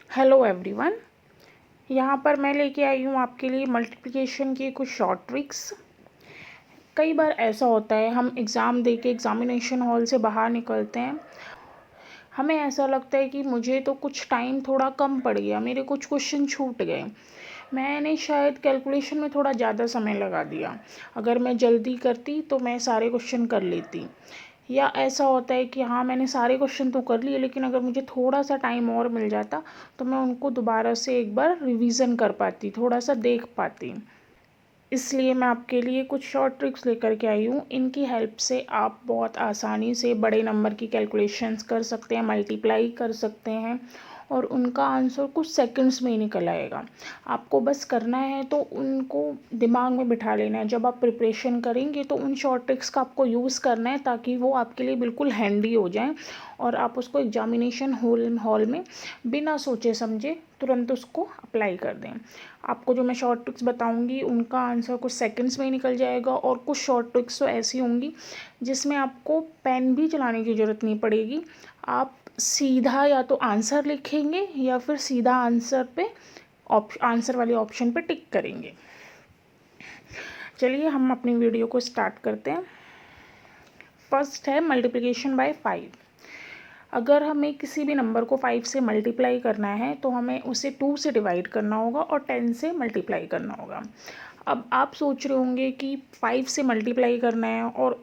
Hello everyone, यहाँ पर मैं लेके आई हूँ आपके लिए मल्टीप्लिकेशन की कुछ शॉर्ट ट्रिक्स। कई बार ऐसा होता है हम एग्ज़ाम दे के एग्ज़ामिनेशन हॉल से बाहर निकलते हैं, हमें ऐसा लगता है कि मुझे तो कुछ टाइम थोड़ा कम पड़ गया, मेरे कुछ क्वेश्चन छूट गए, मैंने शायद कैलकुलेशन में थोड़ा ज़्यादा समय लगा दिया, अगर मैं जल्दी करती तो मैं सारे क्वेश्चन कर लेती। या ऐसा होता है कि हाँ मैंने सारे क्वेश्चन तो कर लिए, लेकिन अगर मुझे थोड़ा सा टाइम और मिल जाता तो मैं उनको दोबारा से एक बार रिवीजन कर पाती, थोड़ा सा देख पाती। इसलिए मैं आपके लिए कुछ शॉर्ट ट्रिक्स लेकर के आई हूँ। इनकी हेल्प से आप बहुत आसानी से बड़े नंबर की कैलकुलेशंस कर सकते हैं, मल्टीप्लाई कर सकते हैं और उनका आंसर कुछ सेकंड्स में ही निकल आएगा। आपको बस करना है तो उनको दिमाग में बिठा लेना है। जब आप प्रिपरेशन करेंगे तो उन शॉर्ट ट्रिक्स का आपको यूज़ करना है ताकि वो आपके लिए बिल्कुल हैंडी हो जाएं और आप उसको एग्जामिनेशन हॉल में बिना सोचे समझे तुरंत उसको अप्लाई कर दें। आपको जो मैं शॉर्ट ट्रिक्स बताऊंगी उनका आंसर कुछ सेकंड्स में ही निकल जाएगा और कुछ शॉर्ट ट्रिक्स तो ऐसी होंगी जिसमें आपको पेन भी चलाने की ज़रूरत नहीं पड़ेगी। आप सीधा या तो आंसर लिखेंगे या फिर सीधा आंसर पे आंसर वाले ऑप्शन पे टिक करेंगे। चलिए हम अपनी वीडियो को स्टार्ट करते हैं। फर्स्ट है मल्टीप्लिकेशन बाय 5। अगर हमें किसी भी नंबर को 5 से मल्टीप्लाई करना है तो हमें उसे 2 से डिवाइड करना होगा और 10 से मल्टीप्लाई करना होगा। अब आप सोच रहे होंगे कि 5 से मल्टीप्लाई करना है और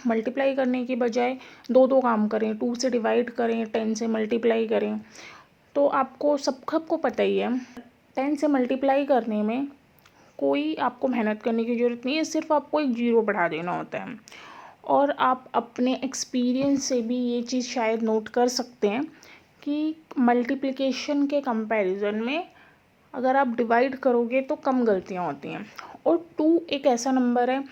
मल्टीप्लाई करने के बजाय दो दो काम करें, 2 से डिवाइड करें, 10 से मल्टीप्लाई करें। तो आपको सबको पता ही है 10 से मल्टीप्लाई करने में कोई आपको मेहनत करने की ज़रूरत नहीं है, सिर्फ आपको एक जीरो बढ़ा देना होता है। और आप अपने एक्सपीरियंस से भी ये चीज़ शायद नोट कर सकते हैं कि मल्टीप्लिकेशन के कंपैरिजन में अगर आप डिवाइड करोगे तो कम गलतियाँ होती हैं। और 2 एक ऐसा नंबर है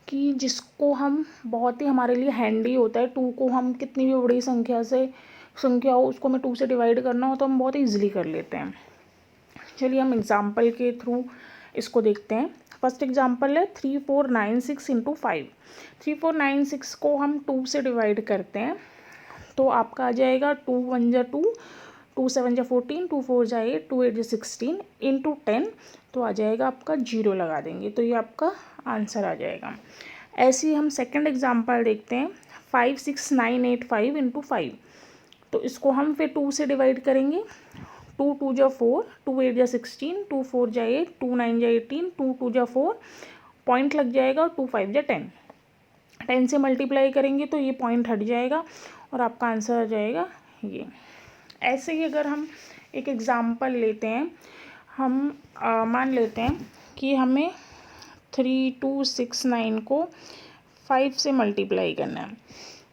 कि जिसको हम बहुत ही हमारे लिए हैंडी होता है। 2 को हम कितनी भी बड़ी संख्या हो उसको हमें 2 से डिवाइड करना हो तो हम बहुत ईजिली कर लेते हैं। चलिए हम एग्जाम्पल के थ्रू इसको देखते हैं। फर्स्ट एग्जाम्पल है 3496 इंटू 5। 3496 को हम 2 से डिवाइड करते हैं तो आपका आ जाएगा 2 1 जा 2, 2 7 जा 14, 2 4 जा 8, 2 8 जा 16 इंटू 10 तो आ जाएगा आपका 0 लगा देंगे तो ये आपका आंसर आ जाएगा। ऐसे ही हम सेकंड एग्जाम्पल देखते हैं 56985 इंटू 5। तो इसको हम फिर 2 से डिवाइड करेंगे। 2 2 जा 4, 2 8 जा 16, 2 4 जा 8, 2 9 जा 18, 2 2 जा 4, पॉइंट लग जाएगा और 2 5 जा 10। 10 से मल्टीप्लाई करेंगे तो ये पॉइंट हट जाएगा और आपका आंसर आ जाएगा ये। ऐसे ही अगर हम एक एग्ज़ाम्पल लेते हैं, हम मान लेते हैं कि हमें 3269 को 5 से मल्टीप्लाई करना है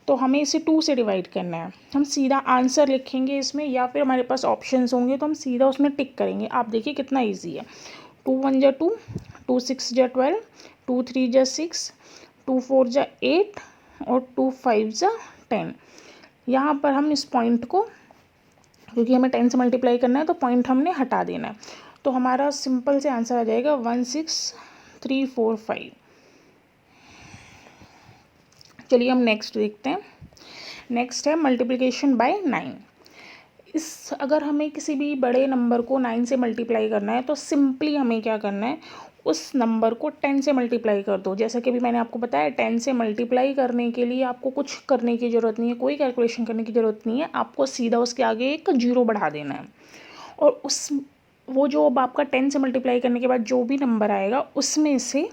तो हमें इसे 2 से डिवाइड करना है। हम सीधा आंसर लिखेंगे इसमें या फिर हमारे पास ऑप्शंस होंगे तो हम सीधा उसमें टिक करेंगे। आप देखिए कितना इजी है। 2 1 जा 2, 2 6 जा 12, 2 3 जा 6, 2 4 जा 8 और 2 5 जा 10। यहाँ पर हम इस पॉइंट को, क्योंकि हमें 10 से मल्टीप्लाई करना है तो पॉइंट हमने हटा देना है, तो हमारा सिंपल से आंसर आ जाएगा 16345। चलिए हम नेक्स्ट देखते हैं। नेक्स्ट है मल्टीप्लिकेशन बाय 9। अगर हमें किसी भी बड़े नंबर को 9 से मल्टीप्लाई करना है तो सिंपली हमें क्या करना है, उस नंबर को 10 से मल्टीप्लाई कर दो। जैसा कि अभी मैंने आपको बताया 10 से मल्टीप्लाई करने के लिए आपको कुछ करने की ज़रूरत नहीं है, कोई कैलकुलेशन करने की ज़रूरत नहीं है, आपको सीधा उसके आगे एक जीरो बढ़ा देना है और वो जो अब आपका 10 से मल्टीप्लाई करने के बाद जो भी नंबर आएगा उसमें से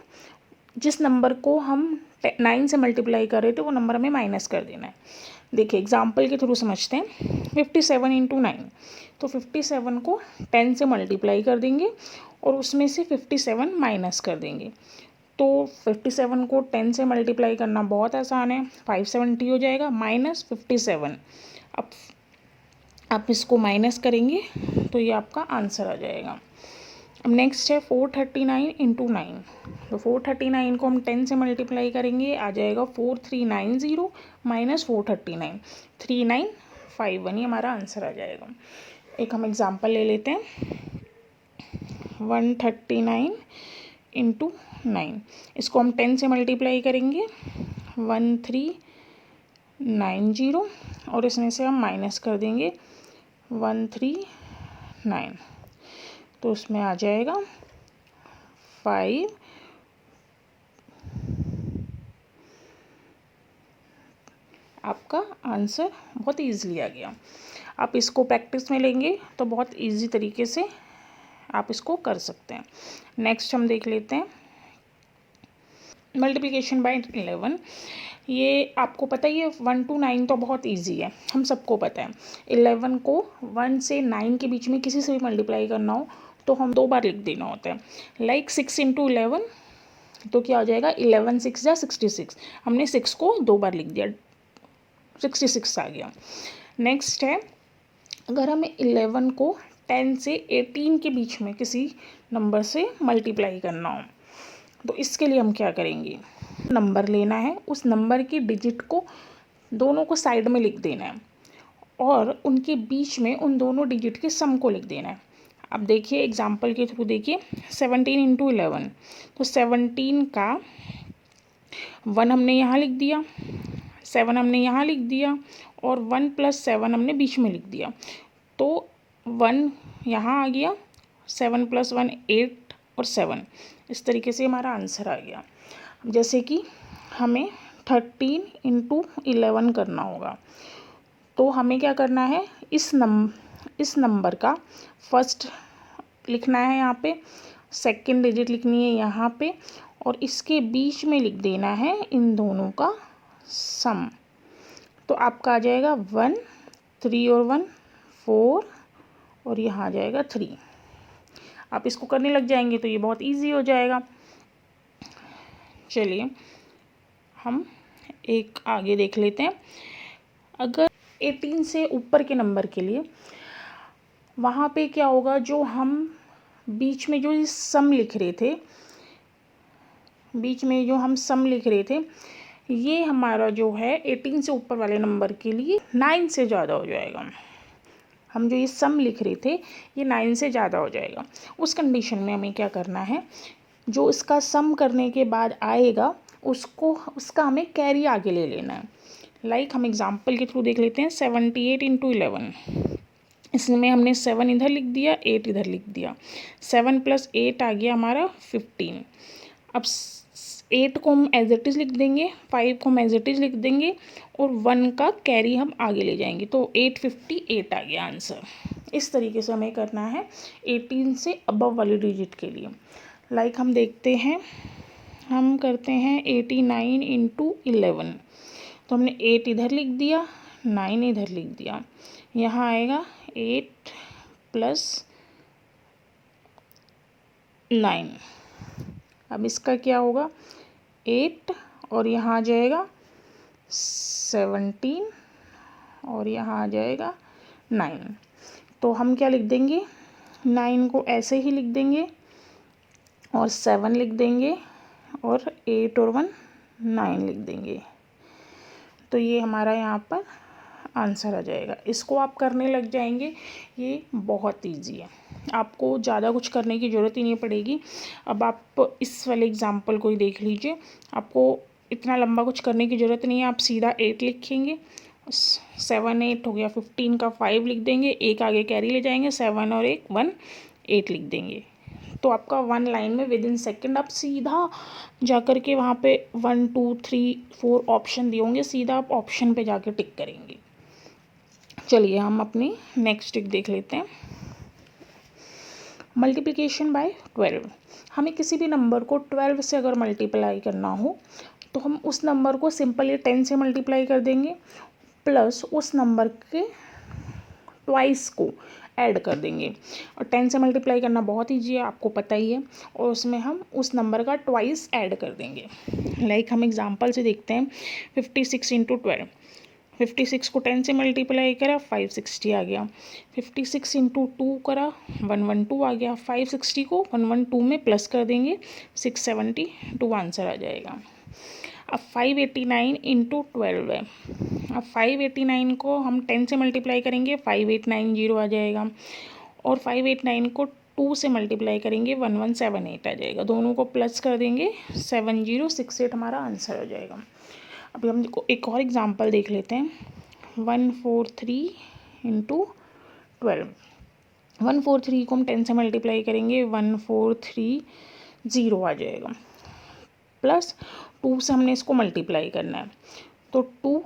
जिस नंबर को हम 9 से मल्टीप्लाई कर रहे थे वो नंबर हमें माइनस कर देना है। देखिए एग्जाम्पल के थ्रू समझते हैं। 57 इंटू 9, तो 57 को 10 से मल्टीप्लाई कर देंगे और उसमें से 57 माइनस कर देंगे। तो 57 को 10 से मल्टीप्लाई करना बहुत आसान है, 570 हो जाएगा माइनस 57। अब आप इसको माइनस करेंगे तो ये आपका आंसर आ जाएगा। अब नेक्स्ट है 439 इंटू 9। तो 439 को हम 10 से मल्टीप्लाई करेंगे, आ जाएगा 4390 माइनस 439, 3951, ये हमारा आंसर आ जाएगा। एक हम एग्जांपल ले लेते हैं 139 इंटू 9। इसको हम 10 से मल्टीप्लाई करेंगे 1390 और इसमें से हम माइनस कर देंगे 1390। 9। तो उसमें आ जाएगा 5। आपका आंसर बहुत ईजिली आ गया। आप इसको प्रैक्टिस में लेंगे तो बहुत ईजी तरीके से आप इसको कर सकते हैं। नेक्स्ट हम देख लेते हैं मल्टीप्लिकेशन बाय 11। ये आपको पता ही है 1 to 9 तो बहुत इजी है, हम सबको पता है। 11 को 1 से 9 के बीच में किसी से भी मल्टीप्लाई करना हो तो हम 2 बार लिख देना होता है। लाइक 6 × 11 तो क्या हो जाएगा 11 6 या 66। हमने 6 को 2 बार लिख दिया, 66 आ गया। नेक्स्ट है अगर हमें 11 को 10 से 18 के बीच में किसी नंबर से मल्टीप्लाई करना हो तो इसके लिए हम क्या करेंगे, नंबर लेना है, उस नंबर की डिजिट को दोनों को साइड में लिख देना है और उनके बीच में उन दोनों डिजिट के सम को लिख देना है। अब देखिए एग्जांपल के थ्रू देखिए 17 × 11 तो 17 का 1 हमने यहाँ लिख दिया, 7 हमने यहाँ लिख दिया और 1 + 7 हमने बीच में लिख दिया। तो 1 यहाँ आ गया, 7 + 1 8 और 7, इस तरीके से हमारा आंसर आ गया। जैसे कि हमें 13 × 11 करना होगा तो हमें क्या करना है, इस नंबर का फर्स्ट लिखना है यहाँ पे, सेकंड डिजिट लिखनी है यहाँ पे और इसके बीच में लिख देना है इन दोनों का सम। तो आपका आ जाएगा 1, 3 और 1 4 और यहाँ आ जाएगा 3। आप इसको करने लग जाएंगे तो ये बहुत इजी हो जाएगा। चलिए हम एक आगे देख लेते हैं। अगर 18 से ऊपर के नंबर के लिए वहाँ पे क्या होगा, जो हम बीच में जो सम लिख रहे थे, ये हमारा जो है 18 से ऊपर वाले नंबर के लिए 9 से ज़्यादा हो जाएगा। हम जो ये सम लिख रहे थे ये 9 से ज़्यादा हो जाएगा। उस कंडीशन में हमें क्या करना है, जो इसका सम करने के बाद आएगा उसका हमें कैरी आगे ले लेना है। लाइक हम एग्जांपल के थ्रू देख लेते हैं 78 × 11। इसमें हमने 7 इधर लिख दिया, 8 इधर लिख दिया, 7 + 8 आ गया हमारा 15। अब 8 को हम एज इट इज़ लिख देंगे, 5 को हम एज इट इज़ लिख देंगे और 1 का कैरी हम आगे ले जाएंगे तो 858 आ गया आंसर। इस तरीके से हमें करना है 18 से अबव वाली डिजिट के लिए। लाइक हम देखते हैं, हम करते हैं 89 × 11 तो हमने 8 इधर लिख दिया, 9 इधर लिख दिया, यहाँ आएगा 8 + 9। अब इसका क्या होगा 8 और यहाँ आ जाएगा 17 और यहाँ आ जाएगा 9। तो हम क्या लिख देंगे, 9 को ऐसे ही लिख देंगे और 7 लिख देंगे और 8 और 1 9 लिख देंगे। तो ये हमारा यहाँ पर आंसर आ जाएगा। इसको आप करने लग जाएंगे, ये बहुत इजी है, आपको ज़्यादा कुछ करने की ज़रूरत ही नहीं पड़ेगी। अब आप इस वाले एग्जांपल को ही देख लीजिए, आपको इतना लंबा कुछ करने की ज़रूरत नहीं है। आप सीधा 8 लिखेंगे, 7 8 हो गया, 15 का 5 लिख देंगे, एक आगे कैरी ले जाएंगे, 7 और 1 1 8 लिख देंगे। तो आपका 1 लाइन में विद इन सेकेंड आप सीधा जाकर के वहाँ पे 1 2 3 4 ऑप्शन दिए होंगे, सीधा आप ऑप्शन पे जाके टिक करेंगे। चलिए हम अपनी नेक्स्ट टिक देख लेते हैं। Multiplication bye 12। हमें किसी भी नंबर को 12 से अगर मल्टीप्लाई करना हो तो हम उस नंबर को सिंपली 10 से मल्टीप्लाई कर देंगे प्लस उस नंबर के ट्वाइस को ऐड कर देंगे। और 10 से मल्टीप्लाई करना बहुत ईजी है, आपको पता ही है, और उसमें हम उस नंबर का ट्वाइस ऐड कर देंगे। लाइक हम एग्जांपल से देखते हैं 56 × 12। 56 को 10 से मल्टीप्लाई करा 560 आ गया, 56 × 2 करा 112 आ गया, 560 को 112 में प्लस कर देंगे 672 आंसर आ जाएगा। अब 589 × 12 है, अब 589 को हम 10 से मल्टीप्लाई करेंगे 5890 आ जाएगा और 589 को 2 से मल्टीप्लाई करेंगे 1178 आ जाएगा, दोनों को प्लस कर देंगे 7068 हमारा आंसर हो जाएगा। अभी हम एक और एग्जांपल देख लेते हैं 143 × 12। 143 को हम 10 से मल्टीप्लाई करेंगे, 1430 आ जाएगा। प्लस 2 से हमने इसको मल्टीप्लाई करना है, तो 2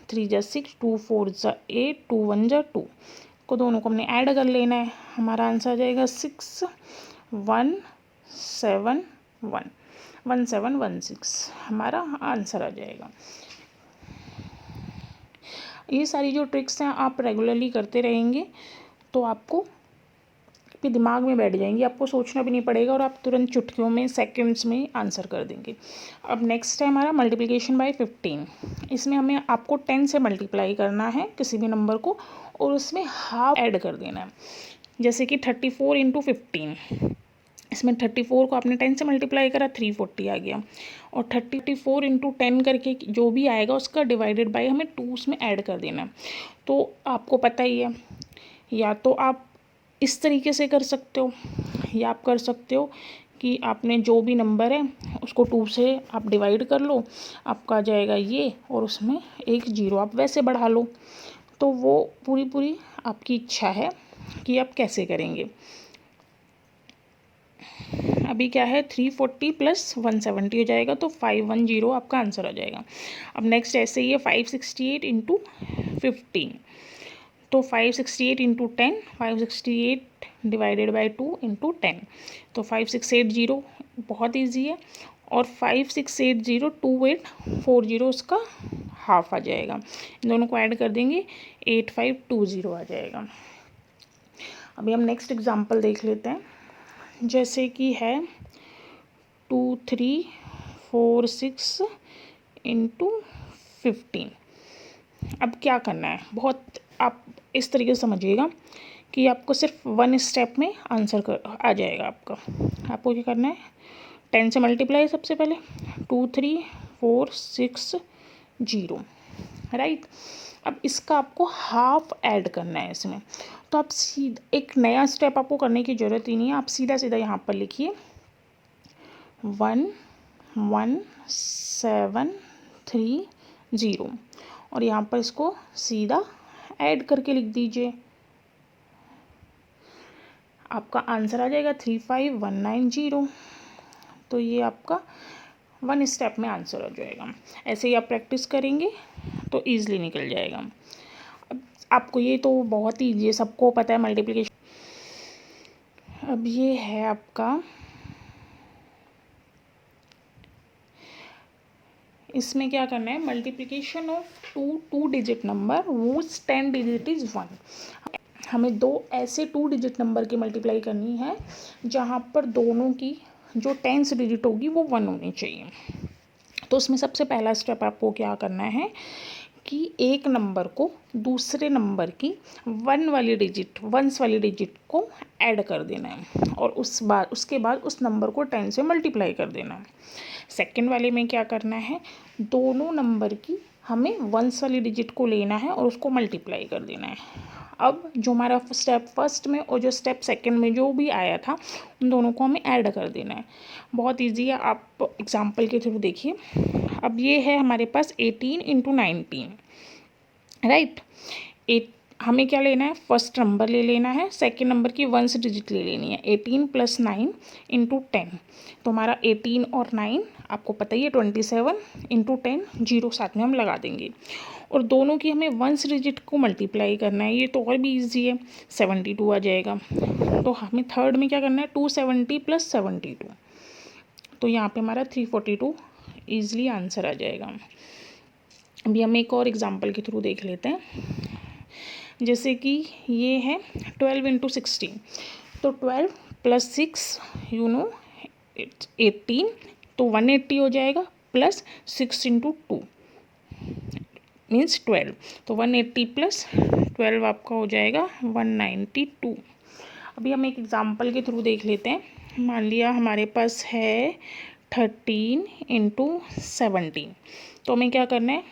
3 जा 6, 2 4 जा 8, 2 1 जा 2 को दोनों को हमने ऐड कर लेना है। हमारा आंसर आ जाएगा 1716 हमारा आंसर आ जाएगा। ये सारी जो ट्रिक्स हैं आप रेगुलरली करते रहेंगे तो आपको आपके दिमाग में बैठ जाएंगी, आपको सोचना भी नहीं पड़ेगा और आप तुरंत चुटकियों में सेकंड्स में आंसर कर देंगे। अब नेक्स्ट है हमारा मल्टीप्लिकेशन बाय 15। इसमें हमें आपको 10 से मल्टीप्लाई करना है किसी भी नंबर को और उसमें हाफ ऐड कर देना है। जैसे कि 34 इंटू 15, इसमें 34 को आपने 10 से मल्टीप्लाई करा 340 आ गया, और 34 इंटू 10 करके जो भी आएगा उसका डिवाइडेड बाय हमें 2 उसमें ऐड कर देना है। तो आपको पता ही है, या तो आप इस तरीके से कर सकते हो या आप कर सकते हो कि आपने जो भी नंबर है उसको 2 से आप डिवाइड कर लो, आपका आ जाएगा ये, और उसमें एक 0 आप वैसे बढ़ा लो। तो वो पूरी आपकी इच्छा है कि आप कैसे करेंगे। अभी क्या है 340 प्लस 170 हो जाएगा, तो 510 आपका आंसर आ जाएगा। अब नेक्स्ट ऐसे ही है 568 इंटू 15, तो 568 इंटू 10, 568 डिवाइडेड बाई 2 इंटू 10, तो 5680 बहुत ईजी है। और 5680 2840 उसका हाफ आ जाएगा। इन दोनों को ऐड कर देंगे 8520 आ जाएगा। अभी हम नेक्स्ट एग्जांपल देख लेते हैं, जैसे कि है 2346 इंटू 15। अब क्या करना है, बहुत आप इस तरीके से समझिएगा कि आपको सिर्फ 1 स्टेप में आंसर आ जाएगा आपका। आपको क्या करना है, 10 से मल्टीप्लाई सबसे पहले 23460 राइट। अब इसका आपको हाफ ऐड करना है इसमें, तो आप सीधा एक नया स्टेप आपको करने की ज़रूरत ही नहीं है, आप सीधा यहाँ पर लिखिए 11730 और यहाँ पर इसको सीधा ऐड करके लिख दीजिए, आपका आंसर आ जाएगा 35190। तो ये आपका 1 स्टेप में आंसर हो जाएगा। ऐसे ही आप प्रैक्टिस करेंगे तो ईजिली निकल जाएगा। अब आपको ये तो बहुत ही ये सबको पता है मल्टीप्लिकेशन। अब ये है आपका, इसमें क्या करना है, multiplication of two digit number whose 10 digit is 1। हमें 2 ऐसे 2 डिजिट नंबर की मल्टीप्लाई करनी है जहाँ पर दोनों की जो 10th डिजिट होगी वो 1 होनी चाहिए। तो उसमें सबसे पहला स्टेप आपको क्या करना है कि एक नंबर को दूसरे नंबर की 1 वाली डिजिट, 1s वाली डिजिट को ऐड कर देना है और उसके बाद उस नंबर को 10 से मल्टीप्लाई कर देना है। सेकंड वाले में क्या करना है, दोनों नंबर की हमें 1s वाली डिजिट को लेना है और उसको मल्टीप्लाई कर देना है। अब जो हमारा स्टेप फर्स्ट में और जो स्टेप सेकंड में जो भी आया था उन दोनों को हमें ऐड कर देना है। बहुत इजी है, आप एग्जांपल के थ्रू देखिए। अब ये है हमारे पास 18 इंटू 19 राइट। हमें क्या लेना है, फर्स्ट नंबर ले लेना है, सेकेंड नंबर की 1s डिजिट ले लेनी है। 18 प्लस 9 इंटू 10, तो हमारा 18 और 9 आपको पता ही है 27 इंटू 10, 0 साथ में हम लगा देंगे और दोनों की हमें 1s डिजिट को मल्टीप्लाई करना है। ये तो और भी ईजी है, 72 आ जाएगा। तो हमें थर्ड में क्या करना है, 270 प्लस 72, तो यहाँ पे हमारा 342 ईजिली आंसर आ जाएगा। अभी हम एक और एग्जांपल के थ्रू देख लेते हैं, जैसे कि ये है 12 इंटू 16, तो 12 प्लस 6 18, तो 180 हो जाएगा, प्लस 6 इंटू 2 मीन्स 12, तो 180 प्लस 12 आपका हो जाएगा 192। अभी हम एक एग्जांपल के थ्रू देख लेते हैं। मान लिया हमारे पास है 13 इंटू 17, तो हमें क्या करना है,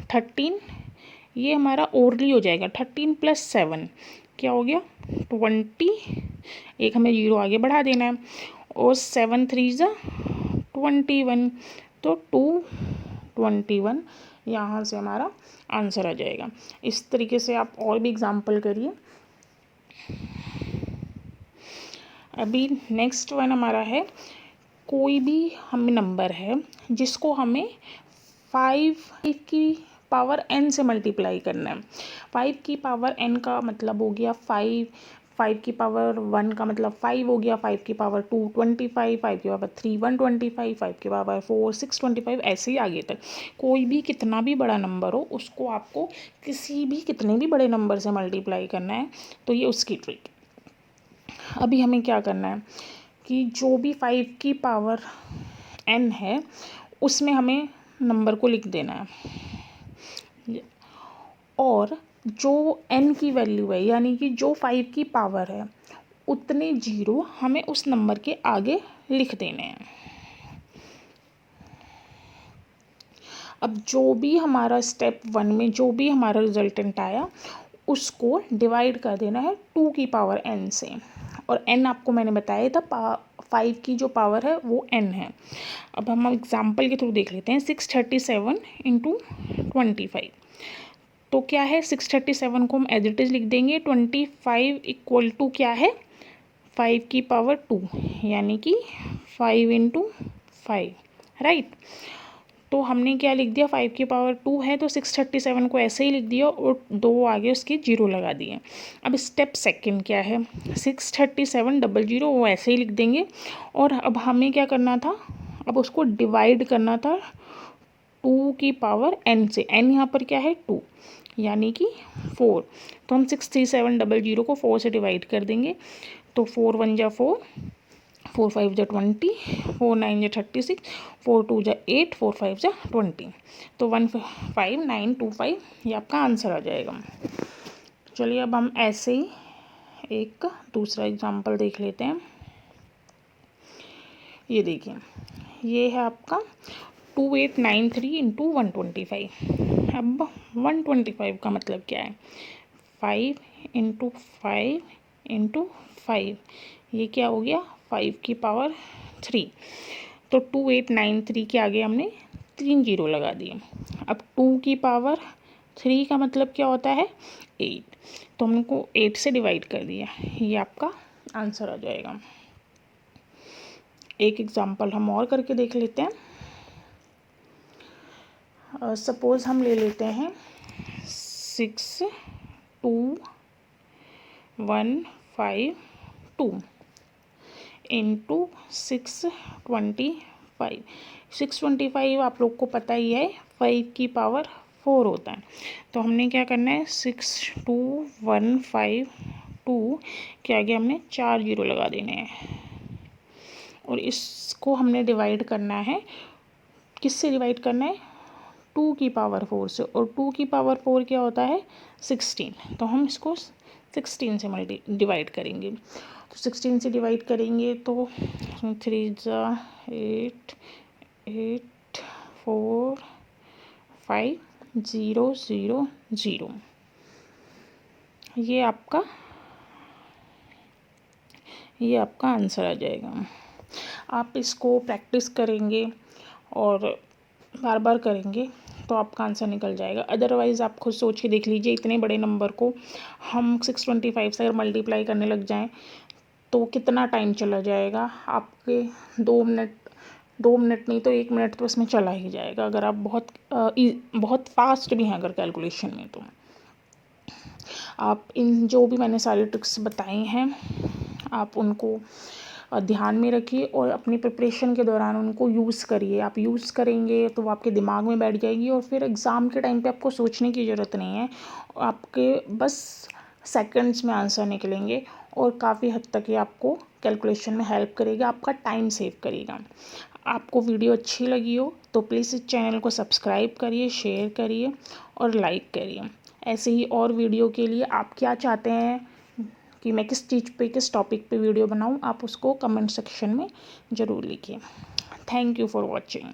13 ये हमारा ओरली हो जाएगा, 13 प्लस 7 क्या हो गया 20, एक हमें 0 आगे बढ़ा देना है, और 7 3 ज़ा 21, तो 221 यहाँ से हमारा आंसर आ जाएगा। इस तरीके से आप और भी एग्जांपल करिए। अभी नेक्स्ट वन हमारा है, कोई भी हमें नंबर है जिसको हमें 5 की पावर n से मल्टीप्लाई करना है। 5 की पावर n का मतलब हो गया 5, 5 की पावर 1 का मतलब 5 हो गया, 5 की पावर 2 25, 5 की पावर 3 125, 5 की पावर 4 625, ऐसे ही आगे तक। कोई भी कितना भी बड़ा नंबर हो उसको आपको किसी भी कितने भी बड़े नंबर से मल्टीप्लाई करना है, तो ये उसकी ट्रिक। अभी हमें क्या करना है कि जो भी 5 की पावर n है उसमें हमें नंबर को लिख देना है, और जो n की वैल्यू है यानी कि जो 5 की पावर है उतने जीरो हमें उस नंबर के आगे लिख देने हैं। अब जो भी हमारा स्टेप 1 में जो भी हमारा रिजल्टेंट आया उसको डिवाइड कर देना है 2 की पावर n से, और n आपको मैंने बताया था 5 की जो पावर है वो n है। अब हम एग्जाम्पल के थ्रू देख लेते हैं। 637 इंटू 25, तो क्या है 637 को हम एज इट इज़ लिख देंगे। 25 इक्वल टू क्या है 5 की पावर 2 यानी कि 5 इंटू 5, राइट। तो हमने क्या लिख दिया, 5 की पावर 2 है तो 637 को ऐसे ही लिख दिया और 2 आगे उसके जीरो लगा दिए। अब स्टेप सेकंड क्या है, 637 वो ऐसे ही लिख देंगे, और अब हमें क्या करना था, अब उसको डिवाइड करना था 2 की पावर n से। n यहाँ पर क्या है 2 यानी कि 4, तो हम 637 को 4 से डिवाइड कर देंगे। तो 4 1 जा 4, 4 5 जा 20, 4 9 जा 36, 4 2 जा 8, 4 5 जा 20, तो 15925 ये आपका आंसर आ जाएगा। चलिए अब हम ऐसे ही एक दूसरा एग्जांपल देख लेते हैं। ये देखिए, ये है आपका 2893 इंटू 125। अब 125 का मतलब क्या है, 5 इंटू 5 इंटू 5, ये क्या हो गया 5 की पावर 3। तो 2893 के आगे हमने 3 जीरो लगा दिए। अब 2 की पावर 3 का मतलब क्या होता है 8, तो हमने को 8 से डिवाइड कर दिया, ये आपका आंसर आ जाएगा। एक एग्जांपल हम और करके देख लेते हैं। सपोज़ हम ले लेते हैं 6 2 1 5 2 इंटू 625। 625 आप लोग को पता ही है 5 की पावर 4 होता है, तो हमने क्या करना है 62152 के आगे हमने 4 जीरो लगा देने हैं, और इसको हमने डिवाइड करना है, किससे डिवाइड करना है 2 की पावर 4 से, और 2 की पावर 4 क्या होता है 16, तो हम इसको 16 से डिवाइड करेंगे। तो 16 से डिवाइड करेंगे तो 3 जा 8 8 4 5 0 0 0, ये आपका आंसर आ जाएगा। आप इसको प्रैक्टिस करेंगे और बार बार करेंगे तो आपका आंसर निकल जाएगा। अदरवाइज़ आप खुद सोच के देख लीजिए, इतने बड़े नंबर को हम 625 से अगर मल्टीप्लाई करने लग जाएं तो कितना टाइम चला जाएगा आपके। 2 मिनट नहीं तो 1 मिनट तो इसमें चला ही जाएगा, अगर आप बहुत फास्ट भी हैं अगर कैलकुलेशन में। तो आप इन जो भी मैंने सारी ट्रिक्स बताई हैं आप उनको ध्यान में रखिए और अपनी प्रिपरेशन के दौरान उनको यूज़ करिए। आप यूज़ करेंगे तो वो आपके दिमाग में बैठ जाएगी, और फिर एग्ज़ाम के टाइम पे आपको सोचने की ज़रूरत नहीं है, आपके बस सेकंड्स में आंसर निकलेंगे, और काफ़ी हद तक ये आपको कैलकुलेशन में हेल्प करेगा, आपका टाइम सेव करेगा। आपको वीडियो अच्छी लगी हो तो प्लीज़ इस चैनल को सब्सक्राइब करिए, शेयर करिए और लाइक करिए। ऐसे ही और वीडियो के लिए आप क्या चाहते हैं कि मैं किस चीज़ पे किस टॉपिक पे वीडियो बनाऊं, आप उसको कमेंट सेक्शन में ज़रूर लिखिए। Thank you for watching.